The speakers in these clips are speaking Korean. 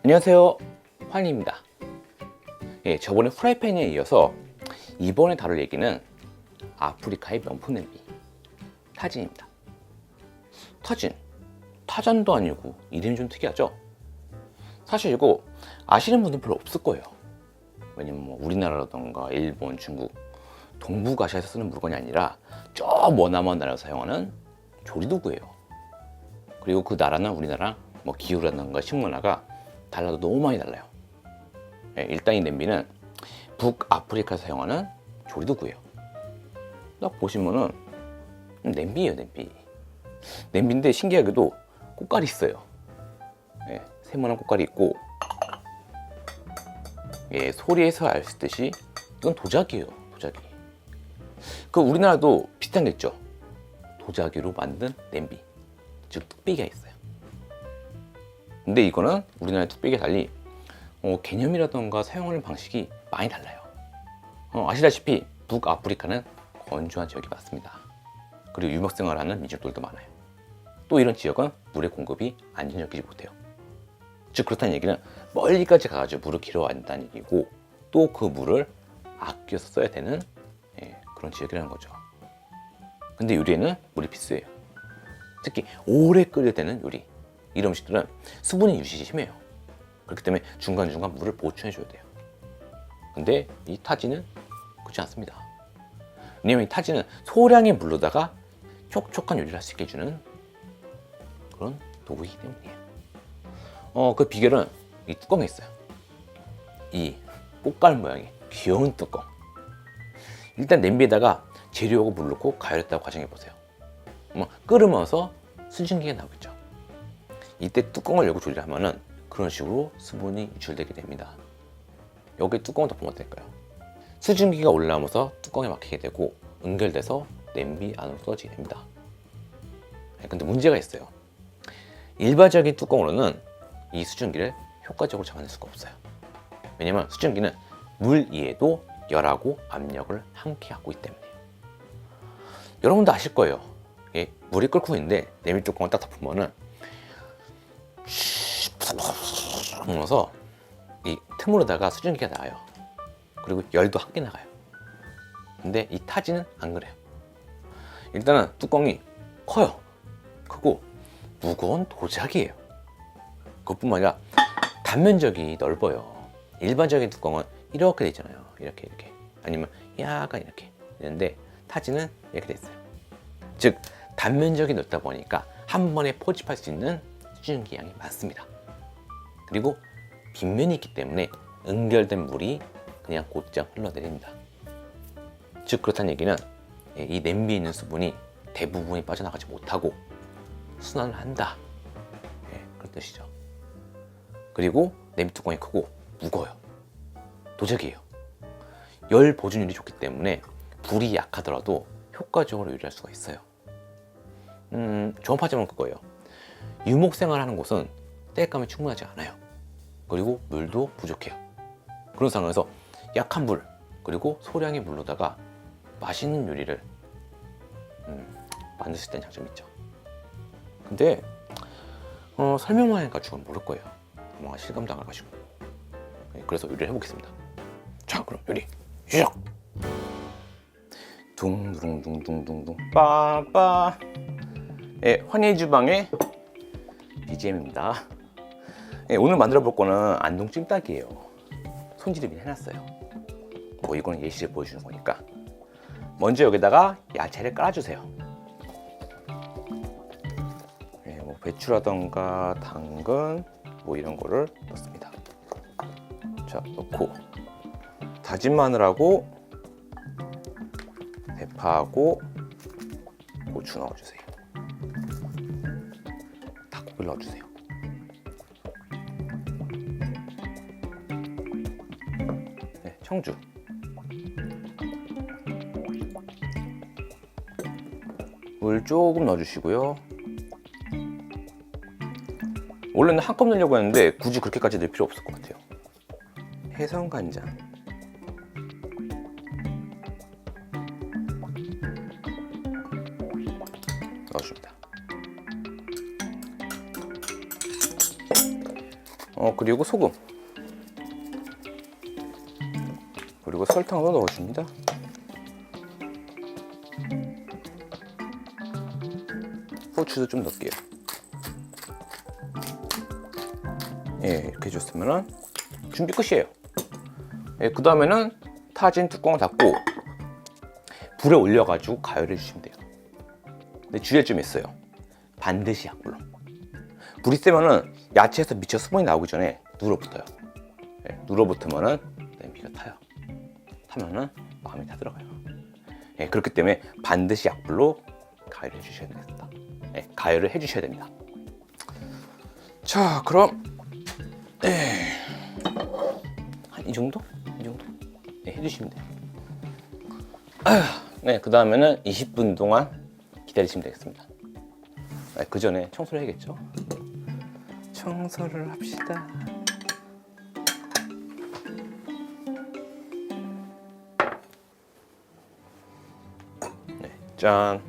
안녕하세요, 환희입니다. 저번에 프라이팬에 이어서 이번에 다룰 얘기는 아프리카의 명품 냄비 타진입니다. 타잔도 아니고 이름이 좀 특이하죠? 사실 이거 아시는 분들 별로 없을 거예요. 왜냐면 뭐 우리나라라던가 일본, 중국, 동북아시아에서 쓰는 물건이 아니라 저 머나먼 나라에서 사용하는 조리도구예요. 그리고 그 나라는 우리나라 뭐 기후라던가 식문화가 달라도 너무 많이 달라요. 일단 이 냄비는 북아프리카에서 사용하는 조리도구예요. 딱 보시면은 냄비예요, 냄비. 냄비인데 신기하게도 꽃갈이 있어요. 세모난 꽃갈이 있고, 소리에서 알 수 있듯이 이건 도자기예요, 도자기. 그 우리나라도 비슷한 게 있죠. 도자기로 만든 냄비, 즉 뚝배기가 있어요. 근데 이거는 우리나라의 뚝배기와 달리 개념이라던가 사용하는 방식이 많이 달라요. 아시다시피 북아프리카는 건조한 지역이 많습니다. 그리고 유목생활하는 민족들도 많아요. 또 이런 지역은 물의 공급이 안정적이지 못해요. 즉 그렇다는 얘기는 멀리까지 가가지고 물을 길어야 한다는 얘기고, 또 그 물을 아껴서 써야 되는 그런 지역이라는 거죠. 근데 요리에는 물이 필수예요. 특히 오래 끓여야 되는 요리, 이런 음식들은 수분이 유실이 심해요. 그렇기 때문에 중간중간 물을 보충해줘야 돼요. 근데 이 타지는 그렇지 않습니다. 왜냐면 이 타지는 소량의 물로다가 촉촉한 요리를 할 수 있게 해주는 그런 도구이기 때문이에요. 그 비결은 이 뚜껑에 있어요. 이 꽃갈 모양의 귀여운 뚜껑. 일단 냄비에다가 재료하고 물 넣고 가열했다고 가정해보세요. 끓으면서 수증기가 나오겠죠. 이때 뚜껑을 열고 조리를 하면은 그런 식으로 수분이 유출되게 됩니다. 여기 뚜껑을 덮으면 어떨까요? 수증기가 올라오면서 뚜껑에 막히게 되고 응결돼서 냄비 안으로 떨어지게 됩니다. 근데 문제가 있어요. 일반적인 뚜껑으로는 이 수증기를 효과적으로 잡아낼 수가 없어요. 왜냐면 수증기는 물 위에도 열하고 압력을 함께 갖고 있기 때문에요. 여러분도 아실 거예요. 물이 끓고 있는데 냄비 뚜껑을 딱 덮으면은 하면서 이 틈으로다가 수증기가 나와요. 그리고 열도 함께 나가요. 근데 이 타지는 안 그래요. 일단은 뚜껑이 커요. 크고 무거운 도자기예요. 그것뿐만 아니라 단면적이 넓어요. 일반적인 뚜껑은 이렇게 돼 있잖아요. 이렇게 아니면 약간 이렇게 있는데 타지는 이렇게 돼 있어요. 즉 단면적이 넓다 보니까 한 번에 포집할 수 있는 수증기 양이 많습니다. 그리고 빗면이 있기 때문에 응결된 물이 그냥 곧장 흘러내립니다. 즉 그렇다는 얘기는 이 냄비에 있는 수분이 대부분이 빠져나가지 못하고 순환을 한다, 그런 뜻이죠. 그리고 냄비 뚜껑이 크고 무거워요. 도자기예요. 열 보존율이 좋기 때문에 불이 약하더라도 효과적으로 요리할 수가 있어요. 조합하자면 그거예요. 유목생활하는 곳은 땔감이 충분하지 않아요. 그리고 물도 부족해요. 그런 상황에서 약한 물 그리고 소량의 물로다가 맛있는 요리를 만들 수 있다는 장점이 있죠. 근데 설명만 하니까 저는 모를 거예요. 아마 실감도 안 가지고. 그래서 요리를 해보겠습니다. 자, 그럼 요리 시작! 둥둥둥둥둥둥 빠빠. 환희의 주방의 BGM입니다. 오늘 만들어 볼 거는 안동 찜닭이에요. 손질을 미리 해놨어요. 이거는 예시를 보여주는 거니까. 먼저 여기다가 야채를 깔아주세요. 배추라던가 당근 이런 거를 넣습니다. 자, 넣고 다진 마늘하고 대파하고 고추 넣어주세요. 닭고기를 넣어주세요. 청주, 물 조금 넣어주시고요. 원래는 한 컵 넣으려고 했는데 굳이 그렇게까지 넣을 필요 없을 것 같아요. 해성 간장, 넣어줍니다. 그리고 소금, 그리고 설탕도 넣어줍니다. 후추도 좀 넣을게요. 예, 이렇게 해줬으면 준비 끝이에요. 예, 그 다음에는 타진 뚜껑을 닫고 불에 올려가지고 가열해 주시면 돼요. 근데 주의할 점이 있어요. 반드시 약불로. 불이 세면은 야채에서 미처 수분이 나오기 전에 눌어붙어요. 예, 눌어붙으면은 냄비가 타요. 타면은 마음이 다 들어가요. 예, 그렇기 때문에 반드시 약불로 가열해 주셔야 되겠다. 예, 가열을 해 주셔야 됩니다. 자, 그럼 한 이 정도? 이 정도? 네, 해주시면 돼요. 네, 그 다음에는 20분 동안 기다리시면 되겠습니다. 네, 그 전에 청소를 해야겠죠? 청소를 합시다. 네, 짠.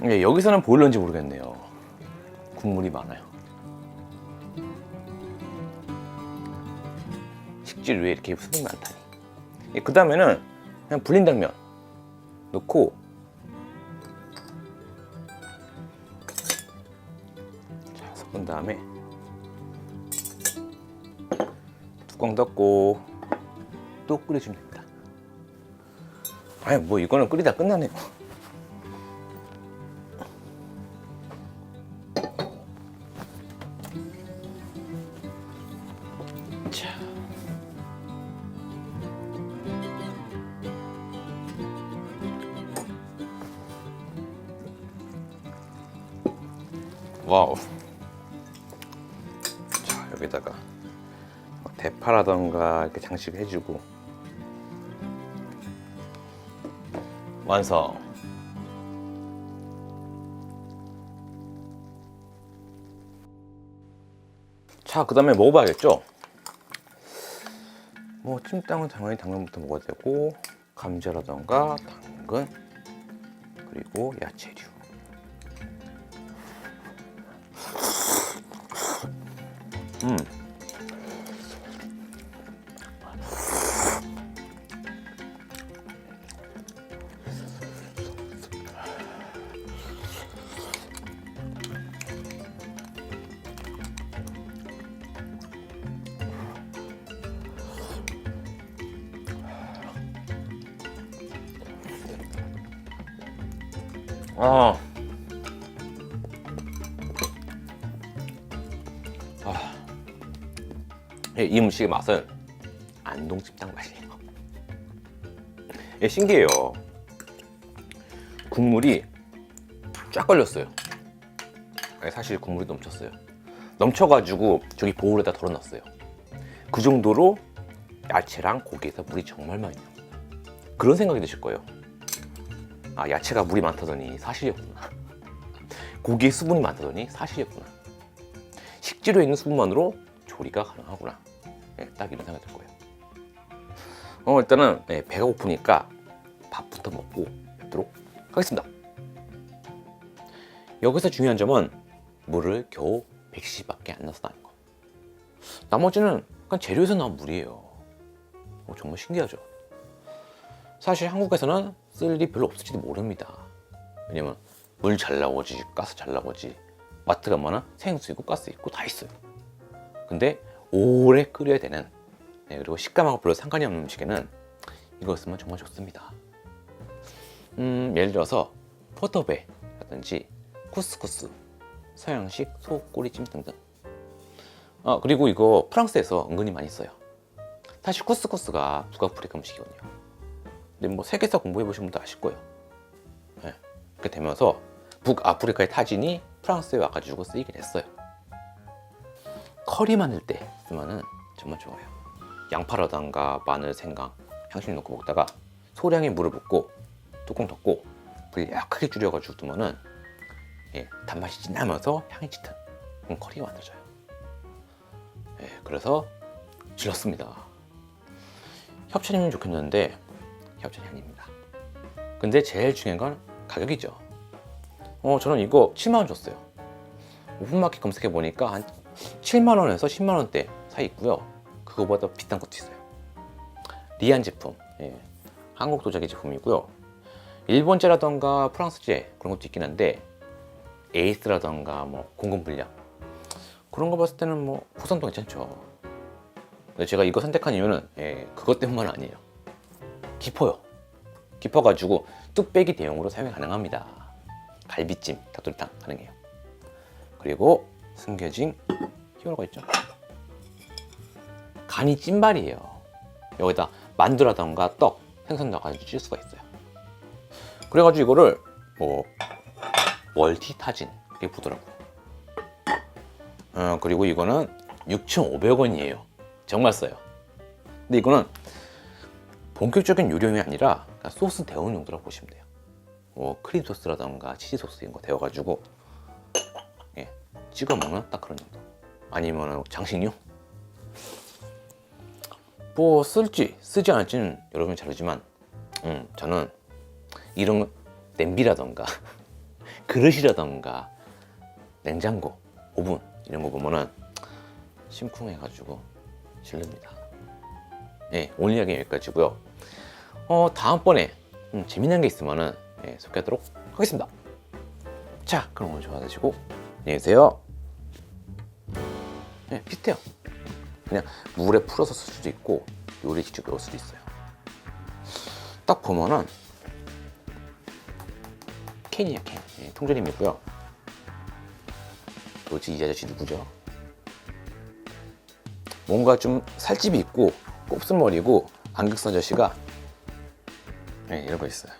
네, 여기서는 보일러인지 모르겠네요. 국물이 많아요. 식재료에 이렇게 수분이 많다니. 예, 그 다음에는 그냥 불린 당면 넣고 자, 섞은 다음에 뚜껑 닫고 또 끓여주면 됩니다. 아니 뭐 이거는 끓이다 끝나네요. 자. 와우. 자, 여기다가 대파라던가 이렇게 장식을 해주고 완성. 자, 그 다음에 먹어봐야겠죠? 뭐 찜닭은 당연히 당면부터 먹어야 되고 감자라던가 당근 그리고 야채류. 아. 이 음식의 맛은 안동찜닭 맛이에요. 신기해요. 국물이 쫙 걸렸어요. 사실 국물이 넘쳤어요. 넘쳐가지고 저기 보울에다 덜어놨어요. 그 정도로 야채랑 고기에서 물이 정말 많이 나요. 그런 생각이 드실 거예요. 아, 야채가 물이 많다더니 사실이었구나. 고기에 수분이 많다더니 사실이었구나. 식재료에 있는 수분만으로 조리가 가능하구나. 네, 딱 이런 생각이 들 거예요. 일단은 배가 고프니까 밥부터 먹고 뵙도록 하겠습니다. 여기서 중요한 점은 물을 겨우 100cc밖에 안 넣어서 나는 거. 나머지는 그냥 재료에서 나온 물이에요. 정말 신기하죠. 사실 한국에서는 쓸 일이 별로 없을지도 모릅니다. 왜냐면 물 잘 나오지, 가스 잘 나오지, 마트 가면은 생수 있고 가스 있고 다 있어요. 근데 오래 끓여야 되는, 그리고 식감하고 별로 상관이 없는 음식에는 이거 쓰면 정말 좋습니다. 예를 들어서 포터배라든지 쿠스쿠스, 서양식 소꼬리찜 등등. 그리고 이거 프랑스에서 은근히 많이 써요. 사실 쿠스쿠스가 북아프리카 음식이거든요. 근데 뭐 세계사 공부해 보신 분도 아실 거예요. 그렇게 되면서 북아프리카의 타진이 프랑스에 와가지고 쓰이게 됐어요. 커리 만들 때 쓰면은 정말 좋아요. 양파라던가 마늘, 생강, 향신료 넣고 먹다가 소량의 물을 붓고 뚜껑 덮고 불 약하게 줄여가지고 두면은 단맛이 진하면서 향이 짙은 그런 커리가 만들어져요. 그래서 질렀습니다. 협찬이면 좋겠는데 협찬이 아닙니다. 근데 제일 중요한 건 가격이죠. 저는 이거 7만 원 줬어요. 오픈마켓 검색해 보니까 한 7만 원에서 10만 원대 사이 있고요. 그거보다 비싼 것도 있어요. 리안 제품, 예, 한국 도자기 제품이고요. 일본제라던가 프랑스제 그런 것도 있긴 한데 에이스라던가 뭐 공급 물량 그런 거 봤을 때는 뭐 호선도 괜찮죠. 근데 제가 이거 선택한 이유는 그것 때문만 아니에요. 깊어요. 깊어가지고 뚝배기 대용으로 사용이 가능합니다. 갈비찜, 닭도리탕 가능해요. 그리고 숨겨진 히어로가 있죠. 간이 찐발이에요. 여기다 만두라던가 떡, 생선 넣어가지고 찔 수가 있어요. 그래가지고 이거를 뭐 멀티타진 되게 부드럽고 그리고 이거는 6,500원이에요. 정말 싸요. 근데 이거는 본격적인 요리용이 아니라 소스 데우는 용도라고 보시면 돼요. 뭐 크림 소스라던가 치즈 소스 이런 거 데워가지고 찍어 먹는 딱 그런 정도. 아니면 장식용? 뭐 쓸지 쓰지 않을지는 여러분이 잘 알지만 저는 이런 냄비라던가 그릇이라던가 냉장고, 오븐 이런 거 보면은 심쿵해가지고 질릅니다. 오늘 이야기 여기까지고요. 다음번에 재밌는 게 있으면은 소개하도록 하겠습니다. 자, 그럼 오늘 좋아하시고 안녕히 계세요. 비슷해요. 그냥 물에 풀어서 쓸 수도 있고 요리 직접 넣을 수도 있어요. 딱 보면은 캔이에요, 캔. 통조림이고요. 도대체 이 아저씨 누구죠? 뭔가 좀 살집이 있고 곱슬머리고 안경 쓴 아저씨가 이런 거 있어요.